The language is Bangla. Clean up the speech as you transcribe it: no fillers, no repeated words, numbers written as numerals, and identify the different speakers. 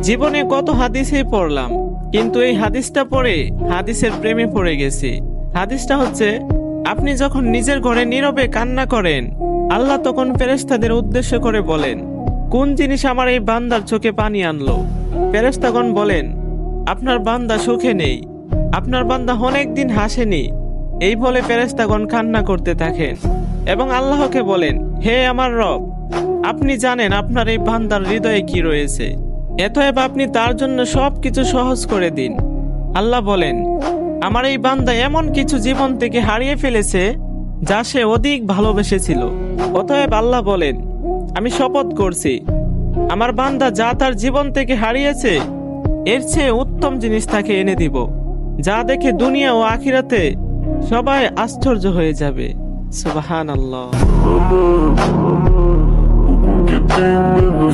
Speaker 1: জীবনে কত হাদিসই পড়লাম, কিন্তু এই হাদিসটা পড়ে হাদিসের প্রেমে পড়ে গেছি। হাদিসটা হচ্ছে, আপনি যখন নিজের ঘরে নীরবে কান্না করেন, আল্লাহ তখন ফেরেশতাদের উদ্দেশ্য করে বলেন, কোন জিনিস আমার এই বান্দার চোখে পানি আনলো? ফেরেশতাগণ বলেন, আপনার বান্দা সুখে নেই, আপনার বান্দা অনেক দিন হাসেনি। এই বলে ফেরেশতাগণ কান্না করতে থাকেন এবং আল্লাহকে বলেন, হে আমার রব, আপনি জানেন আপনার এই বান্দার হৃদয়ে কি রয়েছে, অতএব আপনি তার জন্য সবকিছু সহজ করে দিন। আল্লাহ বলেন, আমার এই বান্দা এমন কিছু জীবন থেকে হারিয়ে ফেলেছে যা সে অধিক ভালোবেসেছিল। অতএব আল্লাহ বলেন, আমি শপথ করছি, আমার বান্দা যা তার জীবন থেকে হারিয়েছে এর চেয়ে উত্তম জিনিস তাকে এনে দিব, যা দেখে দুনিয়া ও আখিরাতে সবাই আশ্চর্য হয়ে যাবে। সুবহানাল্লাহ।
Speaker 2: Que tem medo,